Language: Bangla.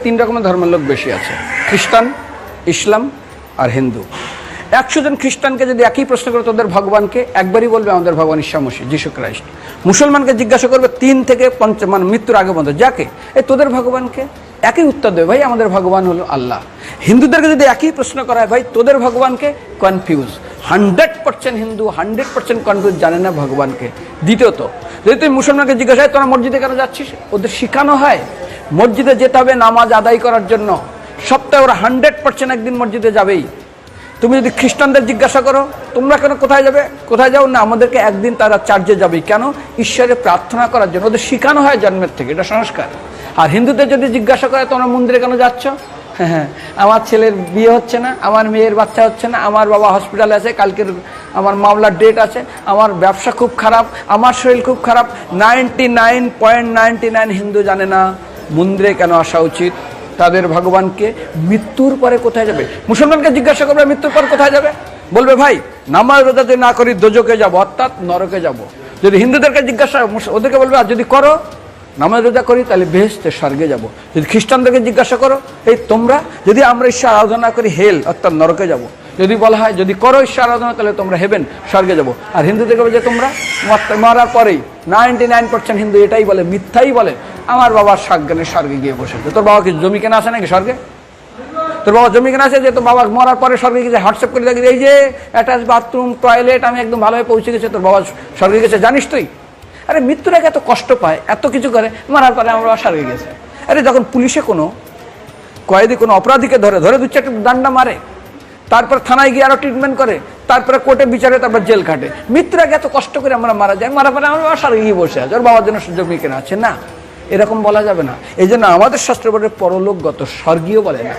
তিন রকমের ধর্মের লোক বেশি আছে, খ্রিস্টান, ইসলাম আর হিন্দু। 100 জন খ্রিস্টানকে যদি একই প্রশ্ন করে তোদের ভগবানকে, একবারই বলবে আমাদের ভগবান ঈসা মসীহ, যিশু খ্রাইস্ট। মুসলমানকে জিজ্ঞাসা করবে 3 থেকে 5 মানে মৃত্যুর আগে পর্যন্ত, যাকে এই তোদের ভগবানকে, একই উত্তর দেবে, ভাই আমাদের ভগবান হলো আল্লাহ। হিন্দুদেরকে যদি একই প্রশ্ন করা হয়, ভাই তোদের ভগবানকে, কনফিউজ। 100% হিন্দু 100% কনফিউজ, জানে না ভগবানকে। দ্বিতীয়ত, যদি তুই মুসলমানকে জিজ্ঞাসা হয় তোরা মসজিদে কেন যাচ্ছিস, ওদের শেখানো হয় মসজিদে যেতে হবে নামাজ আদায় করার জন্য। সপ্তাহে ওরা 100% একদিন মসজিদে যাবেই। তুমি যদি খ্রিস্টানদের জিজ্ঞাসা করো তোমরা কেন কোথায় যাবে, কোথায় যাও না, আমাদেরকে একদিন তারা চার্চে যাবেই। কেন? ঈশ্বরে প্রার্থনা করার জন্য, ওদের শেখানো হয় জন্মের থেকে, এটা সংস্কার। আর হিন্দুদের যদি জিজ্ঞাসা করে তোমরা মন্দিরে কেন যাচ্ছ, হ্যাঁ আমার ছেলের বিয়ে হচ্ছে না, আমার মেয়ের বাচ্চা হচ্ছে না, আমার বাবা হসপিটালে আছে, কালকের আমার মামলার ডেট আছে, আমার ব্যবসা খুব খারাপ, আমার শরীর খুব খারাপ। 99.99 হিন্দু জানে না মন্দিরে কেন আসা উচিত, তাদের ভগবানকে মৃত্যুর পরে কোথায় যাবে। মুসলমানকে জিজ্ঞাসা করবে মৃত্যুর পর কোথায় যাবে, বলবে ভাই নামাজ রোজা যদি না করি দোজকে যাব, অর্থাৎ নরকে যাব। যদি হিন্দুদেরকে জিজ্ঞাসা, ওদেরকে বলবে আর যদি করো নামাজ রোজা করি তাহলে বেহেশতে স্বর্গে যাব। যদি খ্রিস্টানদেরকে জিজ্ঞাসা করো, এই তোমরা যদি আমরা ঈশ্বর আরাধনা করি হেল অর্থাৎ নরকে যাব। যদি বলা হয় যদি করো ঈশ্বর আরাধনা তাহলে তোমরা হেভেন স্বর্গে যাব। আর হিন্দুদেরকে বলে যে তোমরা মরার পরেই 99% হিন্দু এটাই বলে, মিথ্যাই বলে, আমার বাবার সাজ্ঞানে স্বর্গে গিয়ে বসেছে। তোর বাবা কি জমি কেনা আছে নাকি স্বর্গে? তোর বাবা জমি কেনা আছে যে তোর বাবা মরার পরে স্বর্গে গেছে, হোয়াটসঅ্যাপ করে দেখি এই যে অ্যাটাচ বাথরুম টয়লেট আমি একদম ভালোভাবে পৌঁছে গেছে, তোর বাবা স্বর্গে গেছে, জানিস তুই? আরে মৃত্যুর আগে এত কষ্ট পায়, এত কিছু করে, মারার পরে আমার বাবা স্বর্গে গেছে। আরে যখন পুলিশে কোনো কয়েদি কোনো অপরাধীকে ধরে 2-4টা ডান্ডা মারে, তারপর থানায় গিয়ে আরো ট্রিটমেন্ট করে, তারপরে কোর্টে বিচারে, তারপর জেল খাটে, মৃত্যুর আগে এত কষ্ট করে আমরা মারা যাই, মারা পরে আমার বাবা স্বর্গে গিয়ে বসে আছে, ওর বাবার জন্য জমি কেনা আছে না, এরকম বলা যাবে না। এই জন্য আমাদের শাস্ত্র বলে পরলোকগত, স্বর্গীয় বলে না।